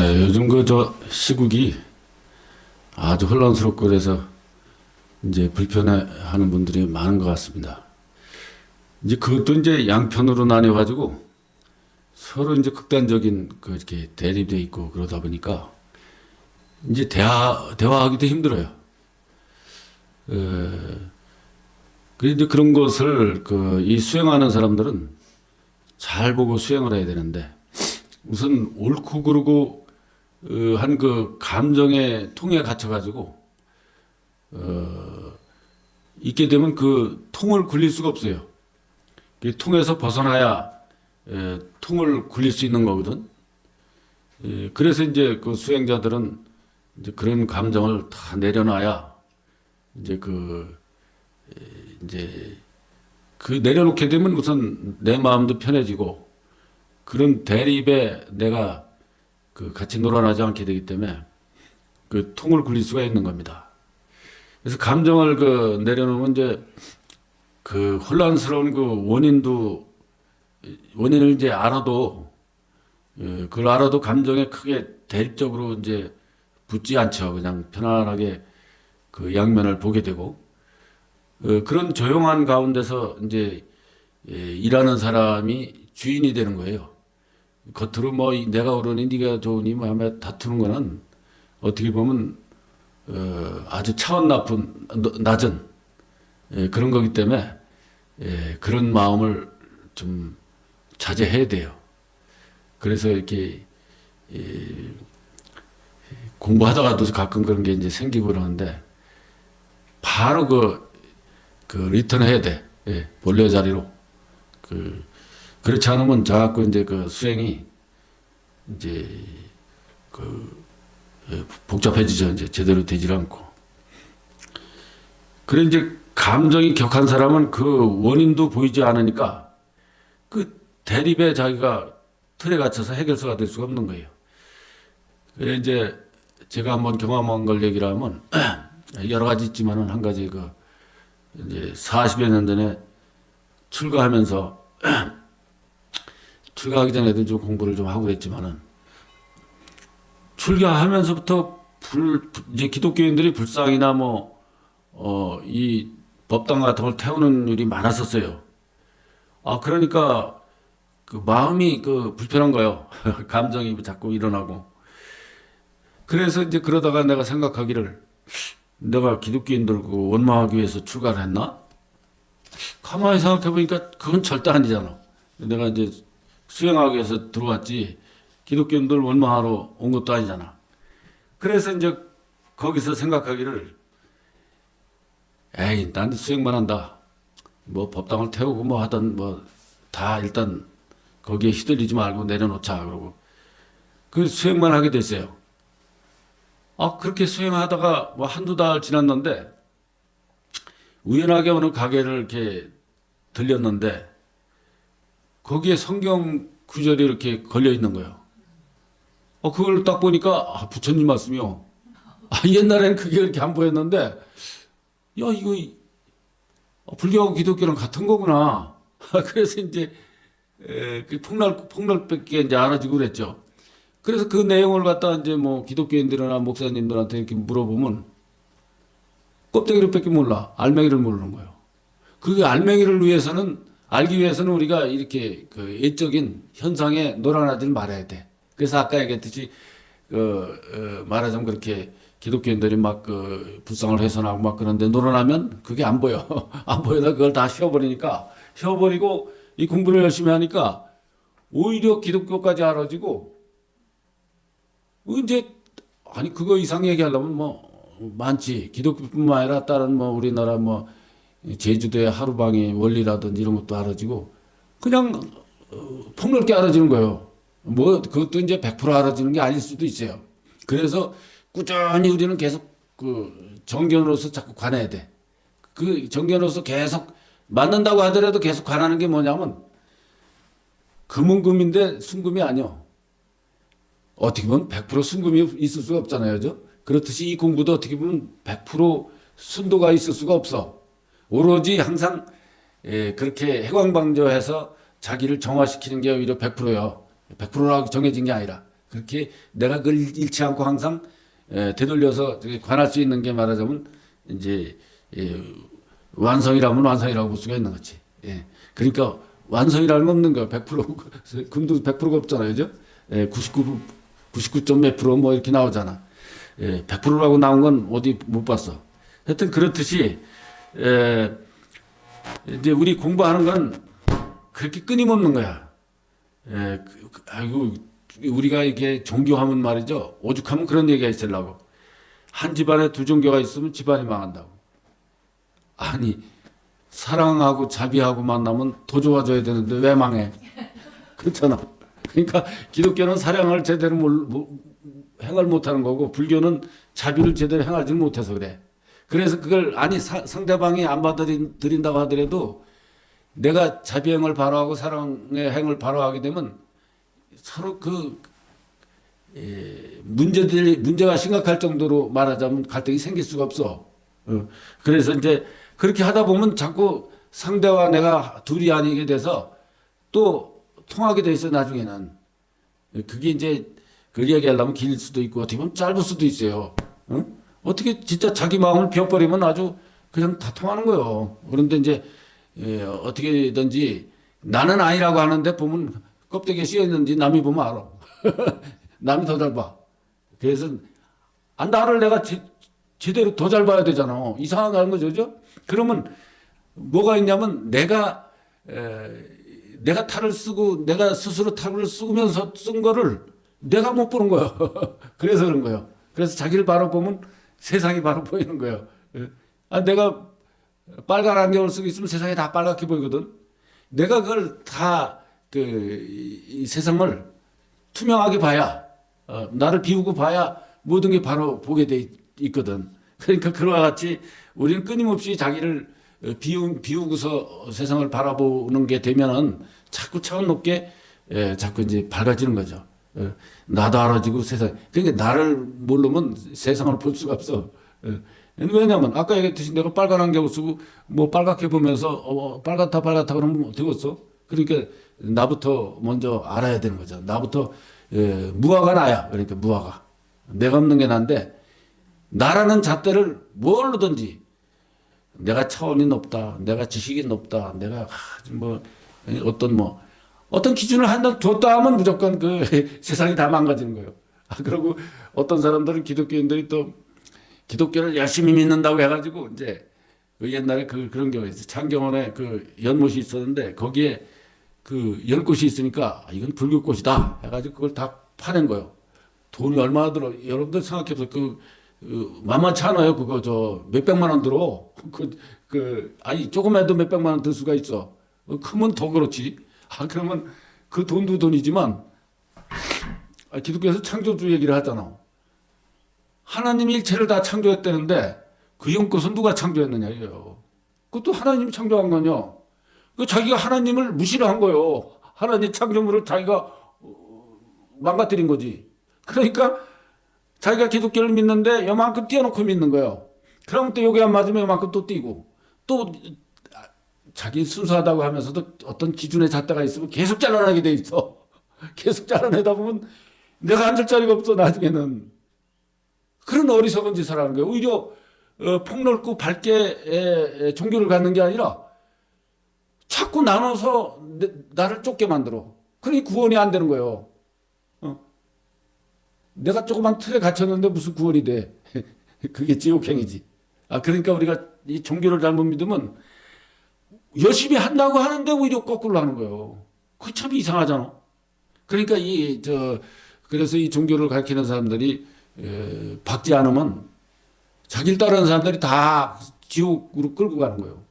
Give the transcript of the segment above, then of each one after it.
네, 요즘 그 저 시국이 아주 혼란스럽고 그래서 이제 불편해하는 분들이 많은 것 같습니다. 이제 그것도 이제 양편으로 나뉘어가지고 서로 이제 극단적인 그 이렇게 대립돼 있고 그러다 보니까 이제 대화하기도 힘들어요. 그래 이제 그런 것을 그 이 수행하는 사람들은 잘 보고 수행을 해야 되는데 우선 옳고 그르고 한 그 감정의 통에 갇혀가지고 있게 되면 그 통을 굴릴 수가 없어요. 그 통에서 벗어나야 통을 굴릴 수 있는 거거든. 그래서 이제 그 수행자들은 이제 그런 감정을 다 내려놔야 이제 이제 그 내려놓게 되면 우선 내 마음도 편해지고 그런 대립에 내가 그 같이 놀아나지 않게 되기 때문에 그 통을 굴릴 수가 있는 겁니다. 그래서 감정을 그 내려놓으면 이제 그 혼란스러운 그 원인을 이제 알아도 그걸 알아도 감정에 크게 대립적으로 이제 붙지 않죠. 그냥 편안하게 그 양면을 보게 되고 그런 조용한 가운데서 이제 일하는 사람이 주인이 되는 거예요. 겉으로 뭐 내가 옳으니 네가 좋으니 뭐 하며 다투는 거는 어떻게 보면 아주 차원 낮은 그런 거기 때문에 그런 마음을 좀 자제해야 돼요. 그래서 이렇게 공부하다가도 가끔 그런 게 이제 생기고 그러는데 바로 그 리턴 해야 돼. 본래 자리로. 그렇지 않으면 자꾸 이제 그 수행이 이제 복잡해지죠. 이제 제대로 되질 않고. 그래 이제 감정이 격한 사람은 그 원인도 보이지 않으니까 그 대립에 자기가 틀에 갇혀서 해결사가 될 수가 없는 거예요. 그래 이제 제가 한번 경험한 걸 얘기를 하면 여러 가지 있지만은 한 가지 이제 40여 년 전에 출가하면서 출가하기 전에도 좀 공부를 좀 하고 그랬지만은 출가하면서부터 이제 기독교인들이 불상이나 이 법당 같은 걸 태우는 일이 많았었어요. 그러니까 그 마음이 불편한 거예요. 감정이 자꾸 일어나고. 그래서 이제 그러다가 내가 생각하기를 내가 기독교인들 원망하기 위해서 출가를 했나? 가만히 생각해 보니까 그건 절대 아니잖아. 내가 이제 수행하기 위해서 들어왔지 기독교인들 원망하러 온 것도 아니잖아. 그래서 이제 거기서 생각하기를 에이 난 수행만 한다. 뭐 법당을 태우고 뭐 하던 다 일단 거기에 휘둘리지 말고 내려놓자 그러고 그 수행만 하게 됐어요. 그렇게 수행하다가 한두 달 지났는데 우연하게 어느 가게를 이렇게 들렸는데 거기에 성경 구절이 이렇게 걸려 있는 거예요. 그걸 딱 보니까 부처님 말씀이요. 옛날엔 그게 이렇게 안 보였는데 야 이거 불교하고 기독교랑 같은 거구나. 그래서 이제 그 폭넓게 이제 알아지고 그랬죠. 그래서 그 내용을 갖다 이제 기독교인들이나 목사님들한테 이렇게 물어보면 껍데기를 밖에 몰라. 알맹이를 모르는 거예요. 그 알맹이를 알기 위해서는 우리가 이렇게 그 예적인 현상에 놀아나질 말아야 돼. 그래서 아까 얘기했듯이 말하자면 그렇게 기독교인들이 불상을 훼손하고 그런데 놀아나면 그게 안 보여. 안 보여서 그걸 다 쉬어버리고 이 공부를 열심히 하니까 오히려 기독교까지 알아지고 이제 그거 이상 얘기하려면 많지. 기독교뿐만 아니라 다른 우리나라 제주도의 하루방의 원리라든지 이런 것도 알아지고 그냥 폭넓게 알아지는 거예요. 그것도 이제 100% 알아지는 게 아닐 수도 있어요. 그래서 꾸준히 우리는 계속 정견으로서 자꾸 관해야 돼. 그 정견으로서 계속 맞는다고 하더라도 계속 관하는 게 뭐냐면 금은 금인데 순금이 아니요. 어떻게 보면 100% 순금이 있을 수가 없잖아요. 그죠? 그렇듯이 이 공부도 어떻게 보면 100% 순도가 있을 수가 없어. 오로지 항상 그렇게 해광방조해서 자기를 정화시키는 게 오히려 100%예요. 100%라고 정해진 게 아니라. 그렇게 내가 그걸 잃지 않고 항상 되돌려서 관할 수 있는 게 말하자면 이제 완성이라면 완성이라고 볼 수가 있는 거지. 예. 그러니까 완성이라는 건 없는 거야. 100% 금도 100%가 없잖아요, 그죠? 99점 몇 프로 뭐 이렇게 나오잖아. 100%라고 나온 건 어디 못 봤어. 하여튼 그렇듯이 이제 우리 공부하는 건 그렇게 끊임없는 거야. 아이고 우리가 이게 종교하면 말이죠. 오죽하면 그런 얘기가 있으려고. 한 집안에 두 종교가 있으면 집안이 망한다고. 아니 사랑하고 자비하고 만나면 더 좋아져야 되는데 왜 망해? 그렇잖아. 그러니까 기독교는 사랑을 제대로 행을 못하는 거고 불교는 자비를 제대로 행하지 못해서 그래. 그래서 그걸 아니 상대방이 안 받아들인다고 하더라도 내가 자비 행을 바로하고 사랑의 행을 바로하게 되면 서로 문제가 심각할 정도로 말하자면 갈등이 생길 수가 없어. 그래서 이제 그렇게 하다 보면 자꾸 상대와 내가 둘이 아니게 돼서 또 통하게 돼 있어 나중에는. 그게 이제 그 얘기하려면 길 수도 있고 어떻게 보면 짧을 수도 있어요. 어떻게 진짜 자기 마음을 비워버리면 아주 그냥 다 통하는 거예요. 그런데 이제 어떻게든지 나는 아니라고 하는데 보면 껍데기에 씌어 있는지 남이 보면 알아. 남이 더 잘 봐. 그래서 나를 내가 제대로 더 잘 봐야 되잖아. 이상한 거죠, 그죠? 그러면 뭐가 있냐면 내가 탈을 쓰고 내가 스스로 탈을 쓰면서 쓴 거를 내가 못 보는 거예요. 그래서 그런 거예요. 그래서 자기를 바라보면 세상이 바로 보이는 거예요. 내가 빨간 안경을 쓰고 있으면 세상이 다 빨갛게 보이거든. 내가 그걸 다 이 세상을 투명하게 봐야 나를 비우고 봐야 모든 게 바로 보게 돼 있거든. 그러니까 그와 같이 우리는 끊임없이 자기를 비우고서 세상을 바라보는 게 되면은 자꾸 차원 높게 자꾸 이제 밝아지는 거죠. 나도 알아지고 세상. 그러니까 나를 모르면 세상을 볼 수가 없어. 왜냐면 아까 얘기했듯이 내가 빨간 안경 쓰고 뭐 빨갛게 보면서 빨갛다 그러면 되겠어. 그러니까 나부터 먼저 알아야 되는 거죠. 나부터 무아가 나야. 그러니까 무아가 내가 없는 게 난데 나라는 잣대를 뭘로든지 내가 차원이 높다, 내가 지식이 높다, 내가 어떤 기준을 한다 뒀다 하면 무조건 세상이 다 망가지는 거예요. 그리고 어떤 사람들은 기독교인들이 또 기독교를 열심히 믿는다고 해가지고 이제 옛날에 그런 경우가 있어요. 창경원에 연못이 있었는데 거기에 10꽃이 있으니까 이건 불교꽃이다 해가지고 그걸 다 파낸 거예요. 돈이 얼마나 들어? 여러분들 생각해보세요. 만만치 않아요. 그거 몇백만 원 들어. 아니 조금 해도 몇백만 원 들 수가 있어. 크면 더 그렇지. 그러면 그 돈도 돈이지만 기독교에서 창조주 얘기를 하잖아. 하나님이 일체를 다 창조했다는데 그 연꽃은 누가 창조했느냐 이거요. 그것도 하나님이 창조한 거냐. 자기가 하나님을 무시를 한 거예요. 하나님 창조물을 자기가 망가뜨린 거지. 그러니까 자기가 기독교를 믿는데 요만큼 띄워놓고 믿는 거예요. 그러면 또 여기 안 맞으면 요만큼 또 띄고 또 자기 순수하다고 하면서도 어떤 기준의 잣대가 있으면 계속 잘라내게 돼 있어. 계속 잘라내다 보면 내가 앉을 자리가 없어 나중에는. 그런 어리석은 짓을 하는 거예요. 오히려 폭넓고 밝게 종교를 갖는 게 아니라 자꾸 나눠서 나를 좁게 만들어. 그러니 구원이 안 되는 거예요. 내가 조그만 틀에 갇혔는데 무슨 구원이 돼. 그게 지옥행이지. 그러니까 우리가 이 종교를 잘못 믿으면 열심히 한다고 하는데 오히려 거꾸로 하는 거예요. 그 참 이상하잖아. 그러니까 그래서 이 종교를 가르치는 사람들이 박지 않으면 자기를 따르는 사람들이 다 지옥으로 끌고 가는 거예요.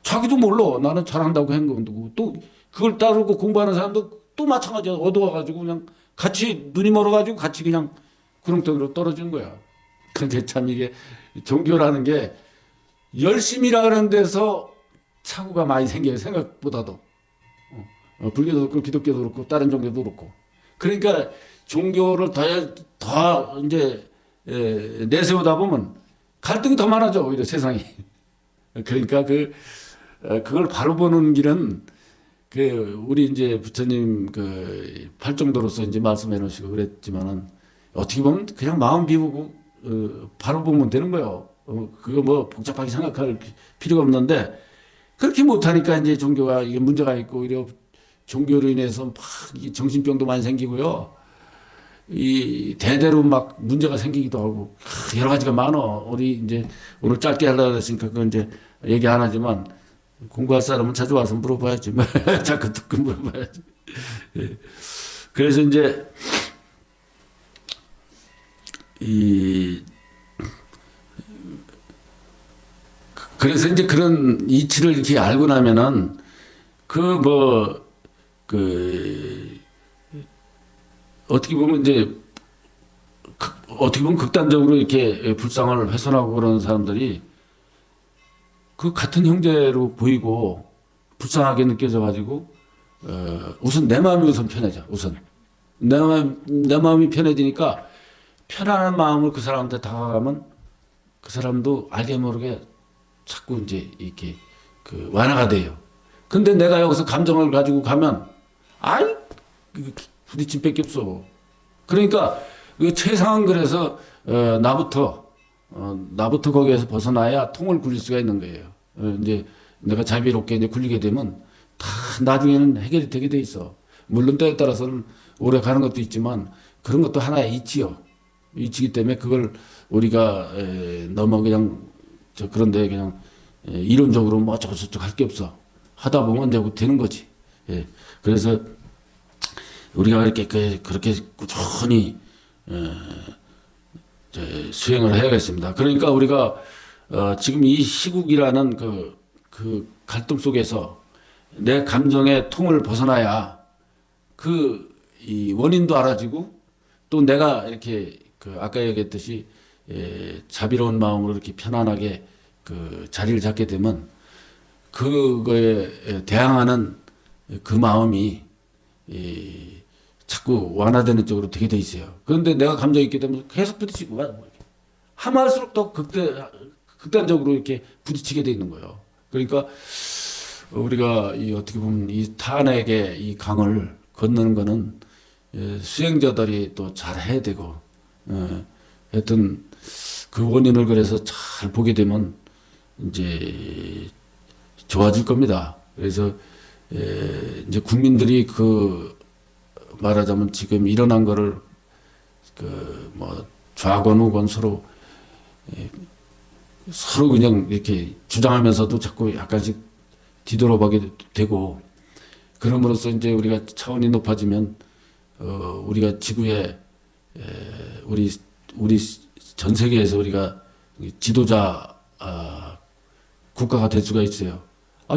자기도 몰라. 나는 잘한다고 한 건데 또 그걸 따르고 공부하는 사람도 또 마찬가지야. 어두워가지고 그냥 같이 눈이 멀어가지고 같이 그냥 구렁텅이로 떨어지는 거야. 그런데 참 이게 종교라는 게 열심히라 하는 데서 착오가 많이 생겨요. 생각보다도. 불교도 그렇고 기독교도 그렇고 다른 종교도 그렇고. 그러니까 종교를 더 이제 내세우다 보면 갈등이 더 많아져 오히려 세상이. 그러니까 그걸 바로 보는 길은 우리 이제 부처님 그 팔정도로서 이제 말씀해 놓으시고 그랬지만은 어떻게 보면 그냥 마음 비우고 바로 보면 되는 거예요. 그거 뭐 복잡하게 생각할 필요가 없는데 그렇게 못하니까 이제 종교가 이게 문제가 있고 오히려 종교로 인해서 막 정신병도 많이 생기고요. 이 대대로 막 문제가 생기기도 하고 여러 가지가 많어. 우리 이제 오늘 짧게 하려고 했으니까 그건 이제 얘기 안 하지만 공부할 사람은 자주 와서 물어봐야지. 자꾸 듣고 물어봐야지. 예. 그래서 이제 그래서 이제 그런 이치를 이렇게 알고 나면은 어떻게 보면 이제 어떻게 보면 극단적으로 이렇게 불상을 훼손하고 그러는 사람들이 그 같은 형제로 보이고 불쌍하게 느껴져 가지고 우선 내 마음이 우선 편해져. 우선 내 마음이 편해지니까 편안한 마음으로 그 사람한테 다가가면 그 사람도 알게 모르게 자꾸 이제 이렇게 완화가 돼요. 근데 내가 여기서 감정을 가지고 가면 아이 부딪힘밖에 없어. 그러니까 최상은 그래서 나부터 거기에서 벗어나야 통을 굴릴 수가 있는 거예요. 이제 내가 자비롭게 이제 굴리게 되면 다 나중에는 해결이 되게 돼 있어. 물론 때에 따라서는 오래 가는 것도 있지만 그런 것도 하나의 이치요. 이치기 때문에 그걸 우리가 너무 그냥 그런데 그냥 이론적으로 뭐 어쩌고저쩌고 할 게 없어. 하다 보면 이제 되는 거지. 예. 그래서 우리가 그렇게 꾸준히 수행을 해야겠습니다. 그러니까 우리가 지금 이 시국이라는 그 갈등 속에서 내 감정의 통을 벗어나야 이 원인도 알아지고 또 내가 이렇게 아까 얘기했듯이 자비로운 마음으로 이렇게 편안하게 자리를 잡게 되면 그거에 대항하는 그 마음이 자꾸 완화되는 쪽으로 되게 돼 있어요. 그런데 내가 감정이 있게 되면 계속 부딪히고 하면 할수록 더 극단적으로 이렇게 부딪히게 돼 있는 거예요. 그러니까 우리가 어떻게 보면 이 타인에게 이 강을 건너는 거는 수행자들이 또 잘 해야 되고 하여튼 그 원인을 그래서 잘 보게 되면 이제 좋아질 겁니다. 그래서 이제 국민들이 말하자면 지금 일어난 거를 뭐 좌권 우권 서로 그냥 이렇게 주장하면서도 자꾸 약간씩 뒤돌아보게 되고 그럼으로써 이제 우리가 차원이 높아지면 우리가 지구에 우리 전 세계에서 우리가 지도자 국가가 될 수가 있어요.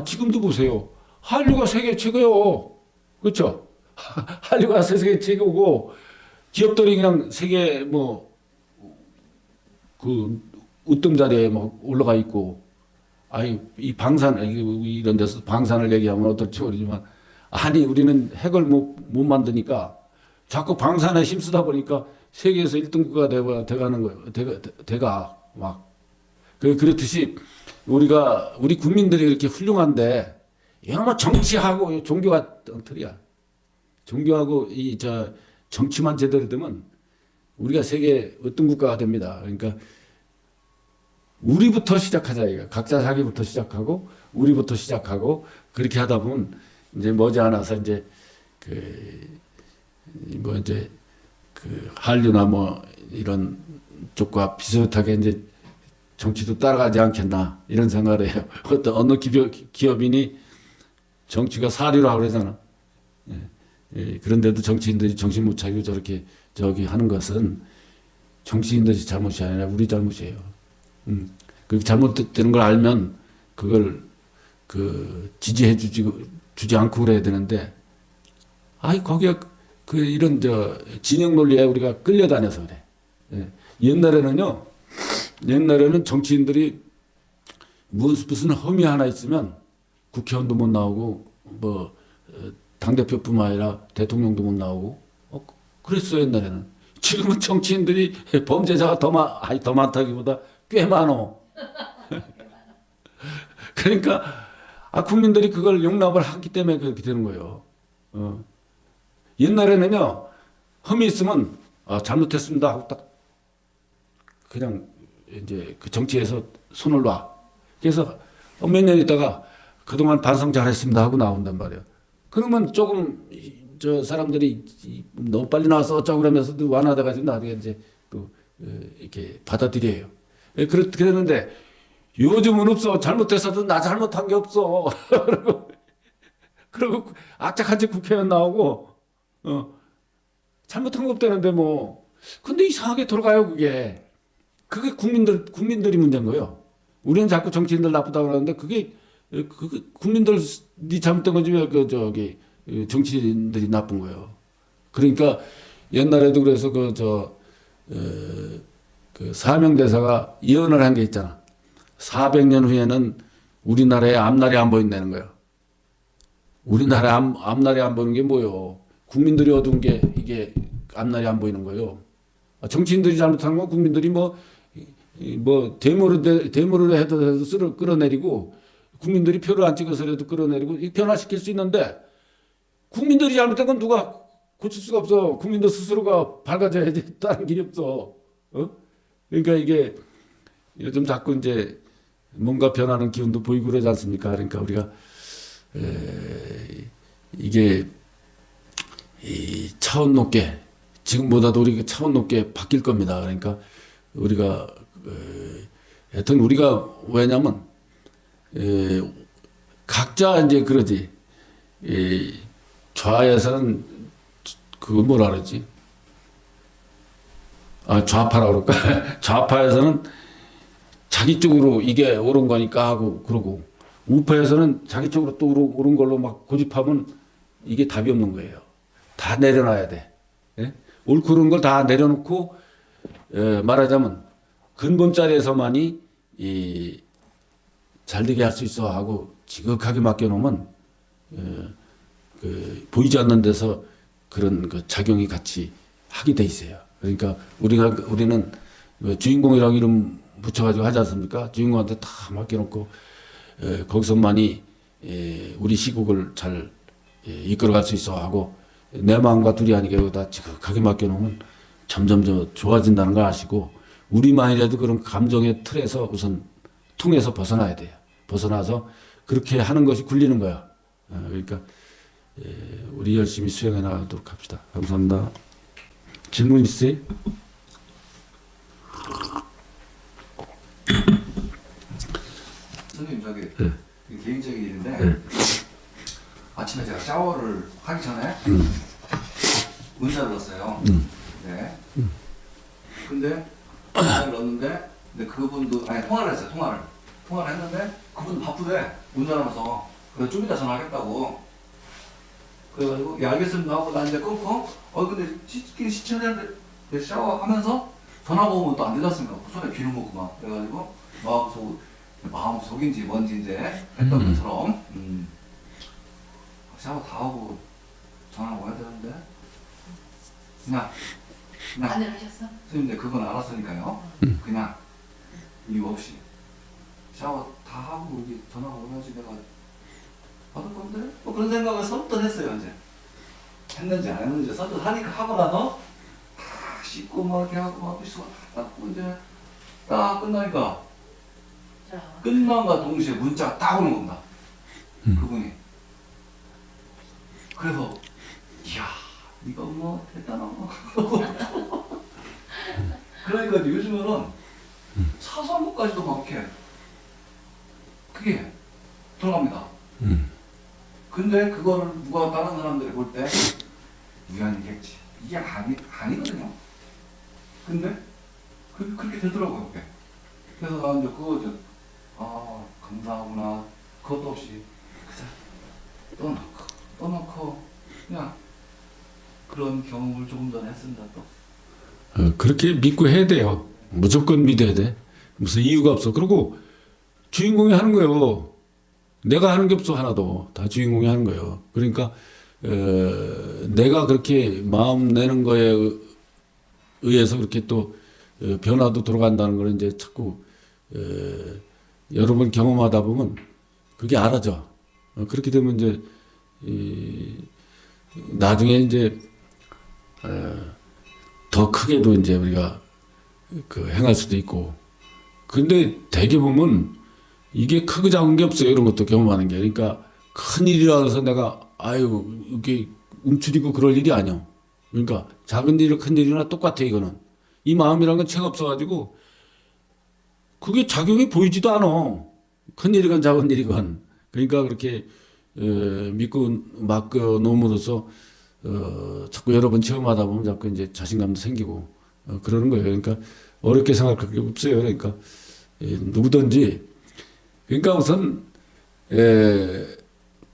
지금도 보세요. 한류가 세계 최고요. 그렇죠? 한류가 세계 최고고 기업들이 그냥 세계 으뜸 자리에 올라가 있고 이 방산 이런 데서 방산을 얘기하면 어떨지 모르지만 우리는 핵을 못 만드니까 자꾸 방산에 힘쓰다 보니까 세계에서 1등 국가가 돼가는 거예요. 그렇듯이 우리 국민들이 이렇게 훌륭한데 이놈의 정치하고 종교가 엉터리야. 종교하고 정치만 제대로 되면 우리가 세계 어떤 국가가 됩니다. 그러니까 우리부터 시작하자 이거. 각자 자기부터 시작하고 우리부터 시작하고 그렇게 하다 보면 이제 머지않아서 이제 한류나 이런 쪽과 비슷하게 이제 정치도 따라가지 않겠나 이런 생각을 해요. 어느 기업인이 정치가 사류라고 그러잖아. 그런데도 정치인들이 정신 못 차리고 저기 하는 것은 정치인들이 잘못이 아니라 우리 잘못이에요. 그 잘못되는 걸 알면 그걸 지지해 주지 않고 그래야 되는데 거기에 이런 진영 논리에 우리가 끌려다녀서 그래. 옛날에는 정치인들이 무슨 험의 하나 있으면 국회의원도 못 나오고 당대표뿐만 아니라 대통령도 못 나오고 그랬어요 옛날에는. 지금은 정치인들이 범죄자가 더 많다기보다 꽤 많어. 그러니까 국민들이 그걸 용납을 하기 때문에 그렇게 되는 거예요. 옛날에는요, 흠이 있으면, 잘못했습니다 하고 딱, 그냥, 이제 그 정치에서 손을 놔. 그래서 몇 년 있다가 그동안 반성 잘했습니다 하고 나온단 말이에요. 그러면 조금, 저 사람들이 너무 빨리 나와서 어쩌고 그러면서 완화돼가지고 나중에 이제 또, 이렇게 받아들여요. 그렇게 되는데, 요즘은 없어. 잘못했어도 나 잘못한 게 없어. 그리고 악착같이 국회의원 나오고, 잘못한 거 없다는데 뭐. 근데 이상하게 돌아가요, 그게. 그게 국민들이 문제인 거예요. 우리는 자꾸 정치인들 나쁘다고 그러는데 그게 국민들이 잘못된 거지 왜 정치인들이 나쁜 거예요. 그러니까 옛날에도 그래서 그 사명대사가 예언을 한 게 있잖아. 400년 후에는 우리나라의 앞날이 안 보인다는 거예요. 우리나라 앞날이 안 보이는 게 뭐예요? 국민들이 어두운 게 이게 앞날이 안 보이는 거예요. 정치인들이 잘못하는 건 국민들이 데모를 해도 끌어내리고 국민들이 표를 안 찍어서라도 끌어내리고 변화시킬 수 있는데 국민들이 잘못된 건 누가 고칠 수가 없어. 국민들 스스로가 밝아져야지 다른 길이 없어. 그러니까 이게 요즘 자꾸 이제 뭔가 변하는 기운도 보이고 그러지 않습니까? 그러니까 우리가 이게 이 차원 높게 지금보다도 우리가 차원 높게 바뀔 겁니다. 그러니까 우리가 하여튼 우리가 왜냐면 각자 이제 그러지 좌에서는 그거 뭐라 그러지? 좌파라고 그럴까? 좌파에서는 자기 쪽으로 이게 옳은 거니까 하고 그러고 우파에서는 자기 쪽으로 또 옳은 걸로 막 고집하면 이게 답이 없는 거예요. 다 내려놔야 돼. 예? 옳고 그른 걸 다 내려놓고 말하자면 근본 자리에서만이 잘되게 할 수 있어 하고 지극하게 맡겨놓으면 보이지 않는 데서 그런 그 작용이 같이 하게 돼 있어요. 그러니까 우리는 주인공이라고 이름 붙여가지고 하지 않습니까? 주인공한테 다 맡겨놓고 거기서만이 우리 시국을 잘 이끌어갈 수 있어 하고 내 마음과 둘이 아니게 다 지극하게 맡겨놓으면 점점 좋아진다는 걸 아시고 우리만이라도 그런 감정의 틀에서 우선 통해서 벗어나야 돼요. 벗어나서 그렇게 하는 것이 굴리는 거야. 그러니까 우리 열심히 수행해 나가도록 합시다. 감사합니다. 질문 있으세요? 선생님 저기 개인적인 일인데 아침에 제가 샤워를 하기 전에 문자를 넣었어요. 네. 근데 문자를 넣었는데 근데 그분도 통화를 했어요. 통화를 했는데 그분도 바쁘대. 운전하면서 그래서 좀 이따 전화하겠다고. 그래가지고 예 알겠습니다 하고 나 이제 끊고 근데 씻긴 씻혀야 되는데 샤워하면서 전화가 오면 또 안 되잖습니까? 손에 비누 묻고 막 그래가지고 마음속인지 뭔지 이제 했던 것처럼 샤워 다 하고 전화 와야 되는데 그냥 안을 하셨어? 선생님 그건 알았으니까요. 그냥 이유 없이 샤워 다 하고 여기 전화가 오면서 내가 받을 건데 그런 생각을 선뜻 했어요. 이제 했는지 안 했는지 선뜻 하니까 하고 나서 다 씻고 막 이렇게 하고 막 씻고 다 닦고 이제 딱 끝나니까 끝남과 동시에 문자가 딱 오는 겁니다. 그분이. 그래서 이야 이거 뭐 대단하고 그러니까 요즘에는 사소한것까지도 막 이렇게 그게 들어갑니다. 근데 그거를 누가 다른 사람들이 볼 때 우연이겠지 이게 아니거든요. 근데 그렇게 되더라고요. 그게. 그래서 나는 이제 그거 감사하구나. 그것도 없이 그냥 떠놓고 그냥 그런 경험을 조금 전에 했습니다. 또. 그렇게 믿고 해야 돼요. 무조건 믿어야 돼. 무슨 이유가 없어. 그리고 주인공이 하는 거예요. 내가 하는 게 없어 하나도. 다 주인공이 하는 거예요. 그러니까 내가 그렇게 마음 내는 거에 의해서 그렇게 또 변화도 들어간다는 걸 이제 자꾸 여러 번 경험하다 보면 그게 알아져. 그렇게 되면 이제 나중에 이제 더 크게도 이제 우리가 그 행할 수도 있고. 근데 대개 보면 이게 크고 작은 게 없어요. 이런 것도 경험하는 게. 그러니까 큰 일이라 해서 내가 아유 이게 움츠리고 그럴 일이 아니야. 그러니까 작은 일이나 큰 일이나 똑같아 이거는. 이 마음이란 건 죄가 없어가지고 그게 작용이 보이지도 않아. 큰 일이건 작은 일이건. 그러니까 그렇게 믿고 맡겨 놓음으로써 자꾸 여러 번 체험하다 보면 자꾸 이제 자신감도 생기고 그러는 거예요. 그러니까 어렵게 생각할 게 없어요. 그러니까 누구든지 그러니까 우선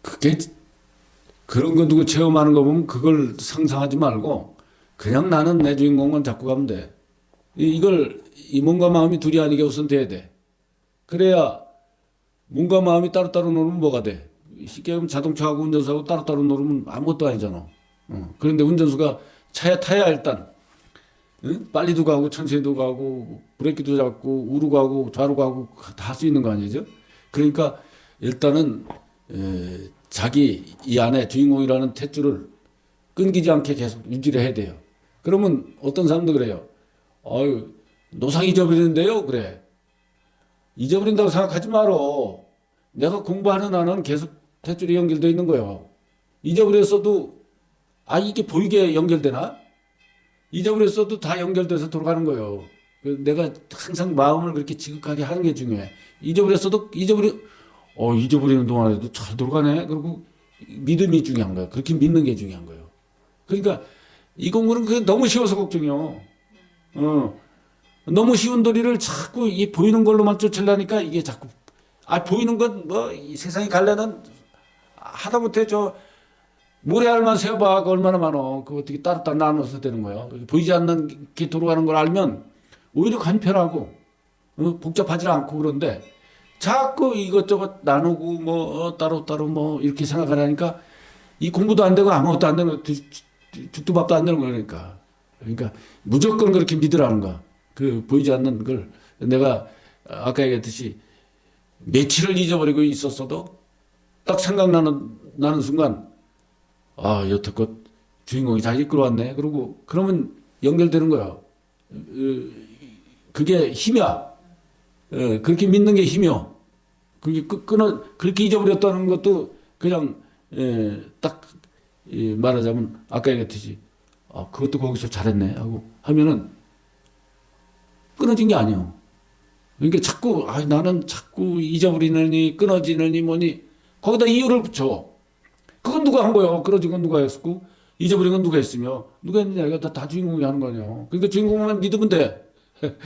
그게 그런 거 누구 체험하는 거 보면 그걸 상상하지 말고 그냥 나는 내 주인공만 잡고 가면 돼. 이걸 이 몸과 마음이 둘이 아니게 우선 돼야 돼. 그래야 몸과 마음이 따로따로 놀면 뭐가 돼? 쉽게 하면 자동차하고 운전수하고 따로따로 놀면 아무것도 아니잖아. 그런데 운전수가 차에 타야 일단 빨리도 가고 천천히도 가고 브레이크도 잡고 우로 가고 좌로 가고 다 할 수 있는 거 아니죠? 그러니까 일단은 자기 이 안에 주인공이라는 탯줄을 끊기지 않게 계속 유지를 해야 돼요. 그러면 어떤 사람도 그래요. 아유 노상 잊어버리는데요. 그래. 잊어버린다고 생각하지 말어. 내가 공부하는 한은 계속 탯줄이 연결되어 있는 거예요. 잊어버렸어도 이게 보이게 연결되나? 잊어버렸어도 다 연결돼서 돌아가는 거예요. 내가 항상 마음을 그렇게 지극하게 하는 게 중요해. 잊어버렸어도 잊어버리는 동안에도 잘 돌아가네. 그리고 믿음이 중요한 거야. 그렇게 믿는 게 중요한 거예요. 그러니까 이 공부는 그게 너무 쉬워서 걱정이요. 너무 쉬운 도리를 자꾸 이 보이는 걸로만 쫓으려니까 이게 자꾸 보이는 건 뭐 이 세상이 갈래는 하다못해 저 모래알만 세어봐. 그 얼마나 많어. 그거 어떻게 따로따로 나눠서 되는 거예요. 보이지 않는 게 돌아가는 걸 알면 오히려 간편하고 복잡하지 않고 그런데 자꾸 이것저것 나누고 뭐 따로따로 뭐 이렇게 생각하려니까 이 공부도 안 되고 아무것도 안 되는 거 죽도 밥도 안 되는 거니까. 그러니까 무조건 그렇게 믿으라는 거야. 그 보이지 않는 걸 내가 아까 얘기했듯이 며칠을 잊어버리고 있었어도 딱 생각나는 순간 여태껏 주인공이 잘 이끌어왔네. 그러면 연결되는 거야. 그게 힘이야. 그렇게 믿는 게 힘이요. 그게 그렇게 잊어버렸다는 것도 그냥 딱 말하자면 아까 얘기했듯이 그것도 거기서 잘했네 하고 하면은 끊어진 게 아니에요. 그러니까 자꾸 나는 자꾸 잊어버리느니 끊어지느니 뭐니 거기다 이유를 붙여. 그건 누가 한 거예요? 끊어진 건 누가 했었고 잊어버린 건 누가 했으며 누가 했느냐 이거 다 주인공이 하는 거 아니에요. 그러니까 주인공만 믿으면 돼.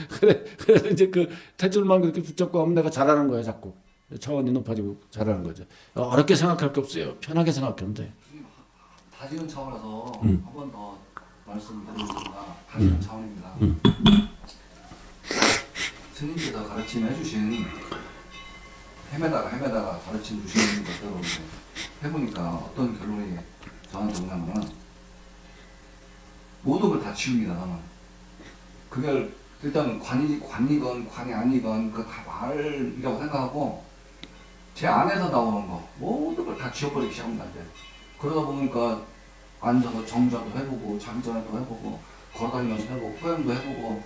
그래 이제 그 탯줄만 그렇게 붙잡고 하면 내가 잘하는 거야 자꾸. 차원이 높아지고 잘하는 거죠. 어렵게 생각할 게 없어요. 편하게 생각하면 돼. 다지는 차원에서 한 번 더 말씀드리겠습니다. 다지는 차원입니다. 스님께서 가르침해 주신 헤매다가 가르침 주시는 것대로 해보니까 어떤 결론이 저한테 오냐면은 모든 걸 다 치웁니다. 나는 그걸 일단 관이건 관이 아니건 그 다 말이라고 생각하고 제 안에서 나오는 거 모든 걸 다 지워버리기 시작합니다. 이제 그러다 보니까 앉아서 정자도 해보고 자기 전에도 해보고 걸어다니면서 해보고 포용도 해보고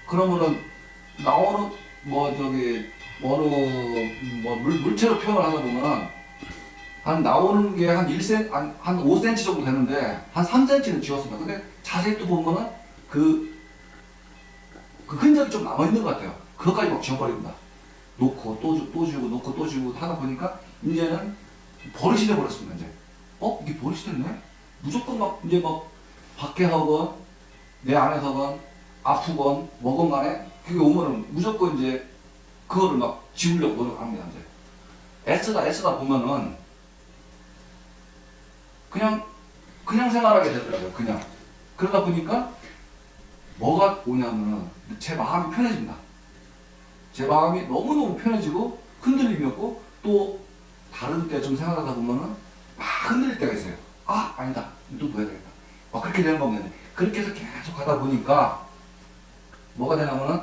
그러면은 나오는 물체로 표현을 하다 보면은 한 나오는 게 한 5cm 정도 되는데 한 3cm는 지웠습니다. 근데 자세히 또 보면은 그 흔적이 좀 남아있는 것 같아요. 그것까지 막 지워버립니다. 놓고 또 지우고 놓고 또 지우고 하다 보니까 이제는 버릇이 돼버렸습니다. 이제 이게 버릇이 됐네? 무조건 이제 밖에 하건 내 안에서건 아프건 뭐건 간에 그게 오면은 무조건 이제 그거를 막 지우려고 노력합니다. 이제 애쓰다 보면은 그냥 생활하게 되더라고요. 그냥 그러다 보니까 뭐가 오냐면은 제 마음이 편해집니다. 제 마음이 너무너무 편해지고 흔들림이 없고 또 다른 때 좀 생각하다 보면은 막 흔들릴 때가 있어요. 아니다. 또 둬야 되겠다. 그렇게 되는 겁니다. 그렇게 해서 계속 하다 보니까 뭐가 되냐면은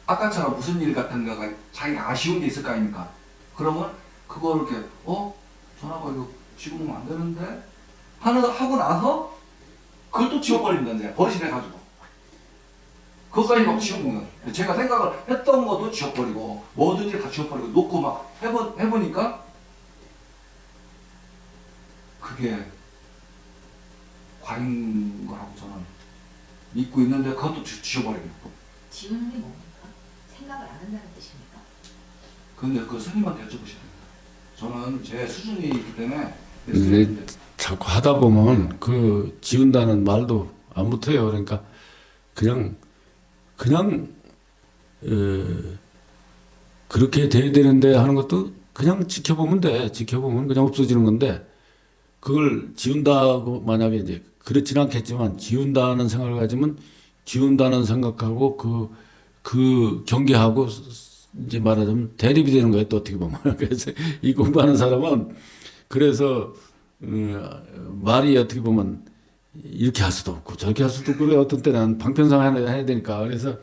아까처럼 무슨 일 같은 거가 자기가 아쉬운 게 있을 거 아닙니까? 그러면 그거 이렇게 전화가 이거 집어넣으면 안 되는데 하고 나서 그걸 또 지워버린다는데 버릇이 돼가지고 그것까지 막 지워먹는. 제가 생각을 했던 것도 지워버리고 뭐든지 다 지워버리고 놓고 막 해보니까 그게 과잉 거라고 저는 믿고 있는데 그것도 지워버리고. 지우는 게 뭡니까? 생각을 안 한다는 뜻입니까? 근데 그거 스님한테 여쭤보셔야 됩니다. 저는 제 수준이 있기 때문에 근데 자꾸 하다 보면 그 지운다는 말도 안 못해요. 그러니까 그냥 그렇게 돼야 되는데 하는 것도 그냥 지켜보면 돼. 지켜보면 그냥 없어지는 건데 그걸 지운다고 만약에 이제 그렇진 않겠지만 지운다는 생각을 가지면 지운다는 생각하고 그 경계하고 이제 말하자면 대립이 되는 거예요. 또 어떻게 보면. 그래서 이 공부하는 사람은 그래서 말이 어떻게 보면 이렇게 할 수도 없고 저렇게 할 수도 없고 어떤 때는 방편상 해야 되니까 그래서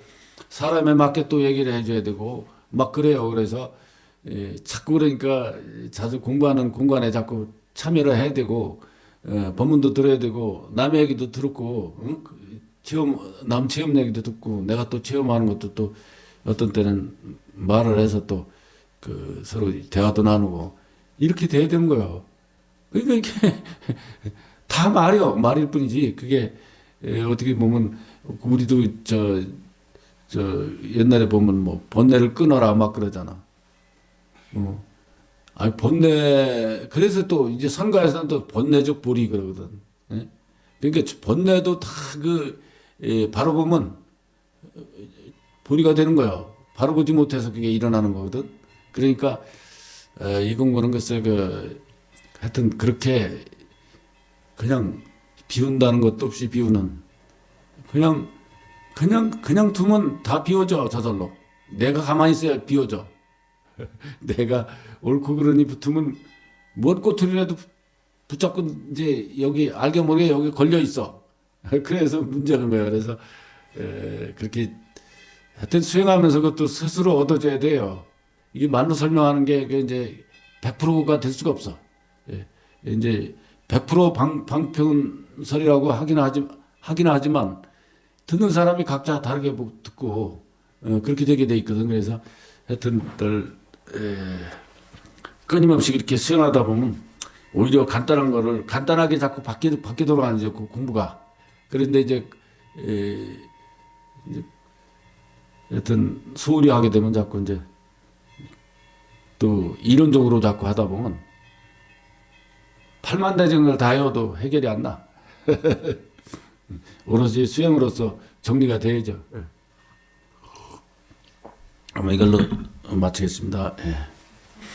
사람에 맞게 또 얘기를 해줘야 되고 막 그래요. 그래서 자꾸 그러니까 자주 공부하는 공간에 자꾸 참여를 해야 되고 법문도 들어야 되고 남의 얘기도 듣고 응? 남 체험 얘기도 듣고 내가 또 체험하는 것도 또 어떤 때는 말을 해서 또 그 서로 대화도 나누고 이렇게 돼야 되는 거예요. 그러니까 이게 다 말일 뿐이지 그게 어떻게 보면 우리도 저 옛날에 보면 뭐 번뇌를 끊어라 막 그러잖아. 아니 번뇌 그래서 또 이제 선가에서는 또 번뇌적 보리 그러거든. 예? 그러니까 번뇌도 다 바로 보면 보리가 되는 거예요. 바로 보지 못해서 그게 일어나는 거거든. 그러니까 이 공부는 글쎄 하여튼 그렇게 그냥 비운다는 것도 없이 비우는 그냥 두면 다 비워져 저절로. 내가 가만히 있어야 비워져. 내가 옳고 그러니 붙으면 뭔 꼬투리라도 붙잡고 이제 여기 알게 모르게 여기 걸려 있어. 그래서 문제는 거예요. 그래서 그렇게 하여튼 수행하면서 그것도 스스로 얻어줘야 돼요. 이게 말로 설명하는 게 이제 100%가 될 수가 없어. 예. 이제 100% 방편설이라고 하긴 하지만 듣는 사람이 각자 다르게 듣고 그렇게 되게 돼 있거든. 그래서 하여튼 끊임없이 이렇게 수행하다 보면 오히려 간단한 거를 간단하게 자꾸 바뀌도록 하는 그 공부가. 그런데 이제 하여튼 소홀히 하게 되면 자꾸 이제 또 이론적으로 자꾸 하다 보면 8만대정을 다 해도 해결이 안 나. 오로지 수행으로서 정리가 돼야죠. 아마 이걸로 마치겠습니다. 예.